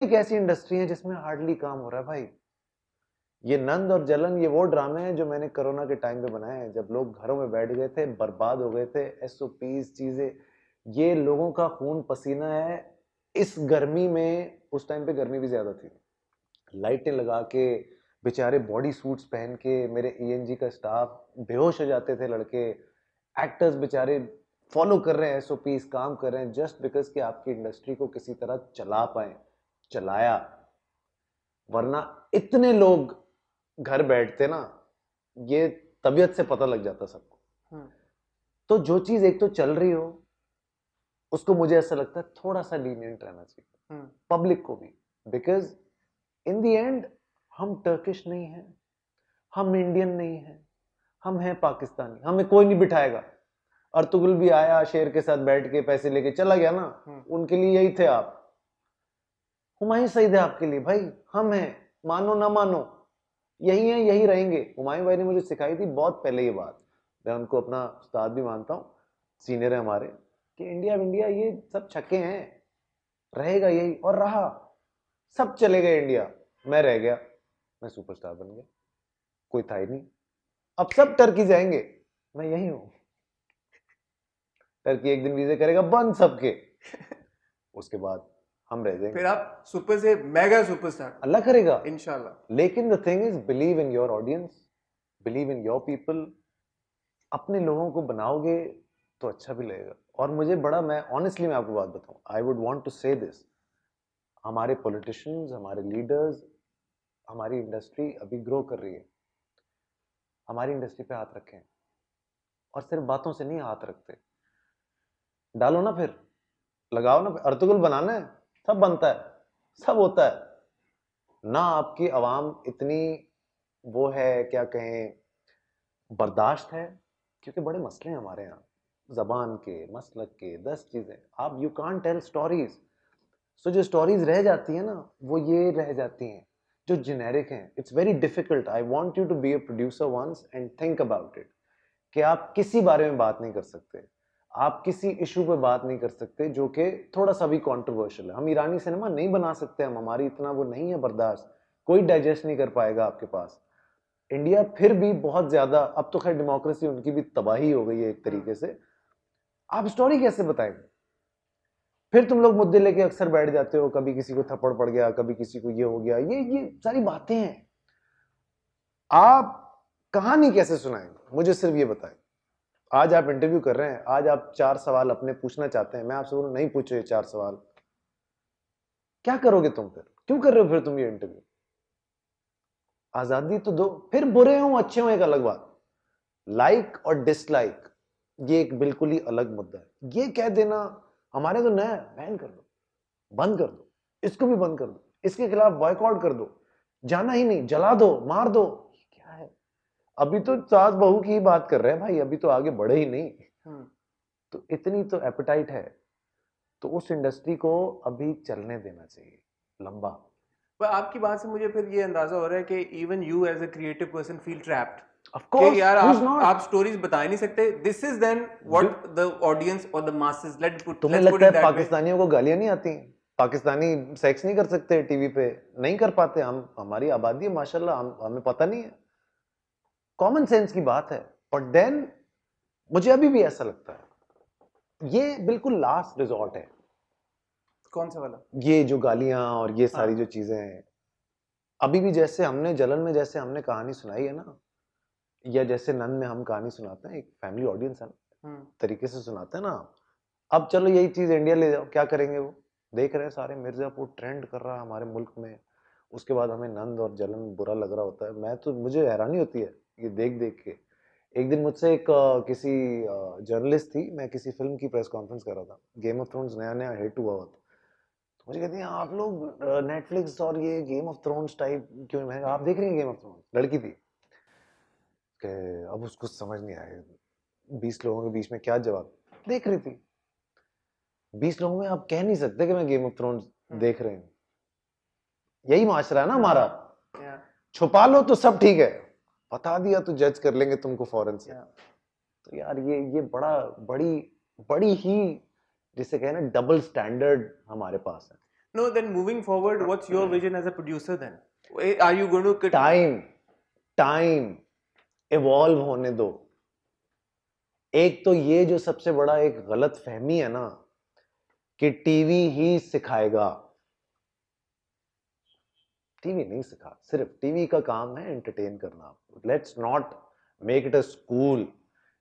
एक ऐसी इंडस्ट्री है जिसमें हार्डली काम हो रहा है भाई। ये नंद और जलन, ये वो ड्रामे हैं जो मैंने कोरोना के टाइम पे बनाए हैं, जब लोग घरों में बैठ गए थे, बर्बाद हो गए थे, एसओपीज चीजें, ये लोगों का खून पसीना है। इस गर्मी में, उस टाइम पे गर्मी भी ज्यादा थी, लाइटें लगा के बेचारे बॉडी सूट्स पहन के, मेरे ईएनजी का स्टाफ बेहोश हो जाते थे लड़के, एक्टर्स बेचारे फॉलो कर रहे हैं एसओपीज, काम कर रहे हैं जस्ट बिकॉज कि आपकी इंडस्ट्री को किसी तरह चला पाए, चलाया। वरना इतने लोग घर बैठते ना, ये तबीयत से पता लग जाता सबको। तो जो चीज एक तो चल रही हो, उसको मुझे ऐसा लगता है थोड़ा सा लीनियंट रहना चाहिए पब्लिक को भी, बिकॉज इन दी एंड हम टर्किश नहीं है, हम इंडियन नहीं है, हम हैं पाकिस्तानी, हमें कोई नहीं बिठाएगा। अर्तुगरुल भी आया शेर के साथ बैठ के पैसे लेके चला गया ना, उनके लिए यही थे आप। हुमायूं सईद है आपके लिए भाई, हम हैं, मानो ना मानो यही है, यही रहेंगे। हुमायूं भाई ने मुझे सिखाई थी बहुत पहले ये बात, मैं उनको अपना उस्ताद भी मानता हूँ, सीनियर है हमारे, कि इंडिया इंडिया ये सब छक्के हैं, रहेगा यही, और रहा। सब चले गए इंडिया, मैं रह गया, मैं सुपरस्टार बन गया, कोई था ही नहीं। अब सब टर्की जाएंगे, मैं यही हूं। टर्की एक दिन वीजे करेगा बंद सबके, उसके बाद हम रह जाएंगे, फिर आप सुपर से मेगा सुपरस्टार अल्लाह करेगा इंशाल्लाह। लेकिन the thing is, believe in your audience, believe in your people. अपने लोगों को बनाओगे तो अच्छा भी लगेगा। और मुझे बड़ा, मैं ऑनेस्टली मैं आपको बात बताऊं, आई वुड वांट टू से दिस, हमारे पॉलिटिशियंस, हमारे लीडर्स, हमारी इंडस्ट्री अभी ग्रो कर रही है, हमारी इंडस्ट्री पे हाथ रखें, और सिर्फ बातों से नहीं हाथ रखते, डालो ना, फिर लगाओ ना। अर्तुगरुल बनाना है, सब बनता है, सब होता है ना। आपकी आवाम इतनी वो है, क्या कहें, बर्दाश्त है, क्योंकि बड़े मसले हैं हमारे यहाँ, जबान के, मसलक के, 10 चीजें, आप यू कांट टेल स्टोरीज। सो जो स्टोरीज रह जाती है ना, वो ये रह जाती हैं जो जेनेरिक हैं। It's very difficult, I want you to be a producer once and think about it, कि आप किसी बारे में बात नहीं कर सकते, आप किसी इशू पे बात नहीं कर सकते जो कि थोड़ा सा भी कंट्रोवर्शियल है। हम ईरानी सिनेमा नहीं बना सकते, हम, हमारी इतना वो नहीं है बर्दाश्त, कोई डाइजेस्ट नहीं कर पाएगा आपके पास। इंडिया फिर भी बहुत ज्यादा, अब तो खैर डेमोक्रेसी उनकी भी तबाही हो गई है एक तरीके से, आप स्टोरी कैसे बताएंगे? फिर तुम लोग मुद्दे लेके अक्सर बैठ जाते हो, कभी किसी को थप्पड़ पड़ गया, कभी किसी को ये हो गया, ये सारी बातें हैं। आप कहानी कैसे सुनाएंगे, मुझे सिर्फ ये बताएं। आज आप इंटरव्यू कर रहे हैं, आज आप 4 सवाल अपने पूछना चाहते हैं, मैं आपसे बोलूं नहीं पूछो ये 4 सवाल, क्या करोगे तुम? फिर क्यों कर रहे हो फिर तुम ये इंटरव्यू? आजादी तो दो, फिर बुरे हो अच्छे हो एक अलग बात, लाइक और डिसलाइक ये एक बिल्कुल ही अलग मुद्दा है। ये कह देना हमारे तो नया बैन कर दो, बंद कर दो, इसको भी बंद कर दो, इसके खिलाफ बॉयकॉट कर दो, जाना ही नहीं, जला दो, मार दो, क्या है? अभी तो सास बहू की ही बात कर रहे हैं भाई, अभी तो आगे बढ़े ही नहीं। तो इतनी तो एपेटाइट है, तो उस इंडस्ट्री को अभी चलने देना चाहिए लंबा। पर आपकी बात से मुझे फिर ये अंदाजा हो रहा है कि even you as a creative person feel trapped of कि कोर्स, यार हु इज नॉट? आप स्टोरीज बता ही नहीं सकते। This is then what the audience और द मासेस तुम्हें लेट्स पुट लगता इट है दैट वे। पाकिस्तानियों को गालियां नहीं आती? पाकिस्तानी सेक्स नहीं कर सकते टीवी पे? नहीं कर पाते हम, हमारी आबादी है माशाल्लाह, हमें पता नहीं है, कॉमन सेंस की बात है। बट देन मुझे अभी भी ऐसा लगता है ये बिल्कुल लास्ट रिजॉर्ट है। कौन सा वाला? ये जो गालियां और ये सारी जो हाँ। चीजें हैं, अभी भी जैसे हमने जलन में जैसे हमने कहानी सुनाई है ना, या जैसे नंद में हम कहानी सुनाते हैं, एक फैमिली ऑडियंस है ना, तरीके से सुनाते हैं ना। अब चलो यही चीज इंडिया ले जाओ, क्या करेंगे वो? देख रहे हैं सारे, मिर्जापुर ट्रेंड कर रहा है हमारे मुल्क में, उसके बाद हमें नंद और जलन बुरा लग रहा होता है। मैं तो, मुझे हैरानी होती है ये देख देख के। एक दिन मुझसे एक किसी जर्नलिस्ट थी, मैं किसी फिल्म की प्रेस कॉन्फ्रेंस कर रहा था, गेम ऑफ थ्रोन्स नया नया हिट हुआ हुआ था, तो मुझे कहती है आप लोग नेटफ्लिक्स और ये गेम ऑफ थ्रोन्स टाइप क्यों? मैं कहा, आप देख रही हैं गेम ऑफ थ्रोन्स? लड़की थी कि अब उसको समझ नहीं आया 20 लोगों के बीच में क्या जवाब, देख रही थी 20 लोगों में, आप कह नहीं सकते कि मैं गेम ऑफ थ्रोन्स देख रहे हैं। यही माशरा है ना हमारा, छुपा लो तो सब ठीक है, बता दिया तो जज कर लेंगे तुमको फौरन से। तो यार ये बड़ा बड़ी बड़ी ही, जिसे कहे ना, डबल स्टैंडर्ड हमारे पास है। No, then moving forward, what's your vision as a producer then? Are you going to time evolve होने दो. एक तो ये जो सबसे बड़ा एक गलत फहमी है ना कि टीवी ही सिखाएगा. टीवी नहीं सिखा, सिर्फ टीवी का काम है एंटरटेन करना. Let's not make it a school.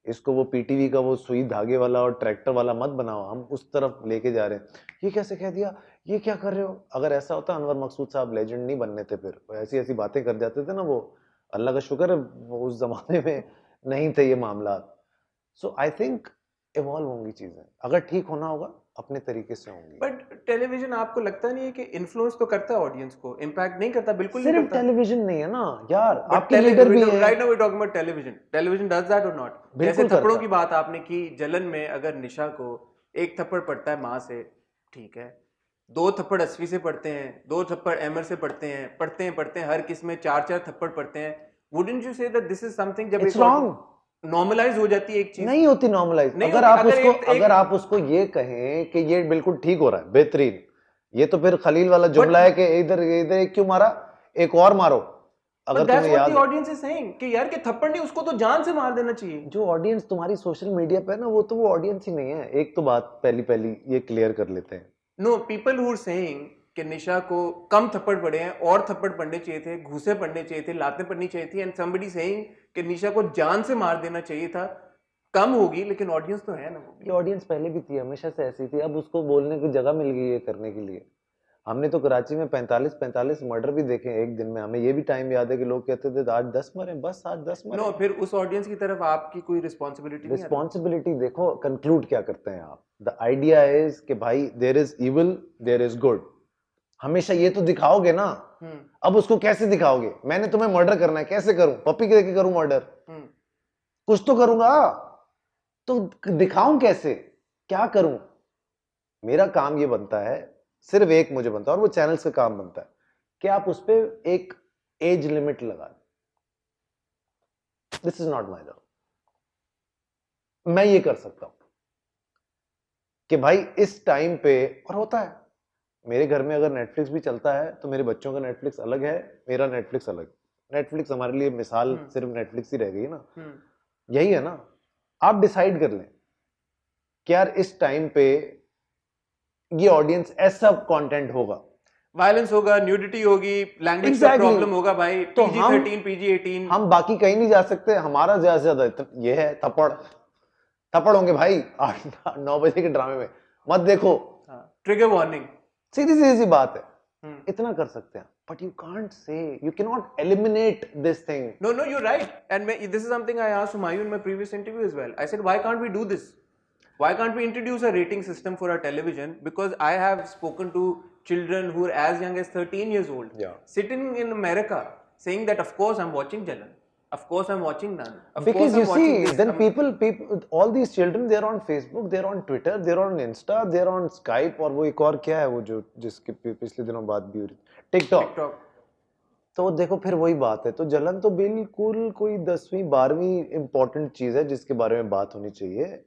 इसको वो पीटीवी का वो सुई धागे वाला और ट्रैक्टर वाला मत बनाओ. हम उस तरफ लेके जा रहे हैं. ये कैसे कह दिया, ये क्या कर रहे हो. अगर ऐसा होता अनवर मकसूद साहब लेजेंड नहीं बनने थे. फिर ऐसी ऐसी बातें कर जाते थे ना वो. अल्लाह का शुक्र है वो उस जमाने में नहीं थे ये मामला. सो आई थिंक इवॉल्व होंगी चीजें. अगर ठीक होना होगा अपने तरीके से होंगी. बट टेलीविजन आपको लगता नहीं है कि इन्फ्लुएंस तो करता है ऑडियंस को, इम्पैक्ट नहीं करता? बिल्कुल नहीं सिर्फ करता. टेलीविजन नहीं है ना यार, But आपके लीडर भी है. right now we're talking about television. Television does that or not? जैसे बिल्कुल थप्पड़ों करता की बात आपने की, जलन में अगर निशा को एक थप्पड़ पड़ता है माँ से, ठीक है, 2 थप्पड़ अस्वी से पड़ते हैं, 2 थप्पड़ एमर से पड़ते हैं, हर किस में 4-4 थप्पड़ पड़ते हैं. Wouldn't you say that this is something जब इट्स रॉन्ग. नॉर्मलाइज हो जाती है एक चीज? नहीं होती नॉर्मलाइज. नहीं अगर होती. आप अगर उसको अगर आप उसको ये कहें कि ये बिल्कुल ठीक हो रहा है, बेहतरीन, ये तो फिर खलील वाला जुमला है कि इधर इधर एक क्यों मारा, एक और मारो. अगर But that's तुम्हें what याद the हो, audience is saying कि यार के थप्पड़ नहीं, उसको तो जान से मार देना चाहिए. जो ऑडियंस तुम्हारी सोशल मीडिया पे है ना, वो तो वो ऑडियंस ही नहीं है. एक तो बात पहली ये क्लियर कर लेते हैं. No, people who are saying कि निशा को कम थप्पड़ पड़े हैं और थप्पड़ पड़ने चाहिए थे, घूसे पड़ने चाहिए थे, लातें पड़नी चाहिए थी, एंड समबडी सेइंग कि निशा को जान से मार देना चाहिए था. कम होगी लेकिन ऑडियंस तो है ना. ये ऑडियंस पहले भी थी, हमेशा से ऐसी थी. अब उसको बोलने की जगह मिल गई है करने के लिए. हमने तो कराची में 45 मर्डर भी देखे एक दिन में. हमें ये भी टाइम याद है कि लोग कहते थे आज 10 मरे, बस आज 10 मरे. नो, फिर उस ऑडियंस की तरफ आपकी कोई रिस्पॉन्सिबिलिटी नहीं आती? रिस्पॉन्सिबिलिटी देखो, कंक्लूड क्या करते हैं आप. द आइडिया इज कि भाई there is evil, there is good. हमेशा ये तो दिखाओगे ना. अब उसको कैसे दिखाओगे. मैंने तुम्हें मर्डर करना है, कैसे करूं, पप्पी के देके करूं मर्डर, कुछ तो करूंगा. तो दिखाऊं कैसे, क्या करूं. मेरा काम ये बनता है, सिर्फ एक मुझे बनता है और वो चैनल्स का काम बनता है कि आप उस पर एक एज लिमिट लगा दें. This is not my job. मैं ये कर सकता हूं कि भाई इस टाइम पे, और होता है मेरे घर में अगर नेटफ्लिक्स भी चलता है तो मेरे बच्चों का नेटफ्लिक्स अलग है, मेरा नेटफ्लिक्स अलग. नेटफ्लिक्स हमारे लिए मिसाल सिर्फ नेटफ्लिक्स ही रह गई ना. यही है ना. आप डिसाइड कर लें कि यार इस टाइम पे ये ऑडियंस ऐसा कंटेंट होगा, वायलेंस होगा, न्यूडिटी होगी, लैंग्वेज का प्रॉब्लम होगा भाई, तो PG-13 PG-18. हम बाकी कहीं नहीं जा सकते. हमारा ज्यादा से ज्यादा ये है थप्पड़ होंगे भाई 8-9 बजे के ड्रामे में. मत देखो. Trigger warning. सीधी सी बात है. इतना कर सकते हैं. But you can't say, you cannot eliminate this thing. No, you're right. And this is something I asked Humayun in my previous interview as well. I said, why can't we do this? Why can't we introduce a rating system for our television? Because I have spoken to children who are as young as 13 years old, sitting in America, saying that of course I'm watching Jalan. Of course I'm watching Nan. Because you see, then people, all these children, they're on Facebook, they're on Twitter, they're on Insta, they're on Skype, और वो एक और क्या है वो जो जिसके पिछले दिनों बात भी हो रही, TikTok. तो देखो फिर वही बात है. तो जलन तो बिल्कुल कोई 10वीं 12वीं इंपॉर्टेंट चीज है जिसके बारे में बात होनी चाहिए.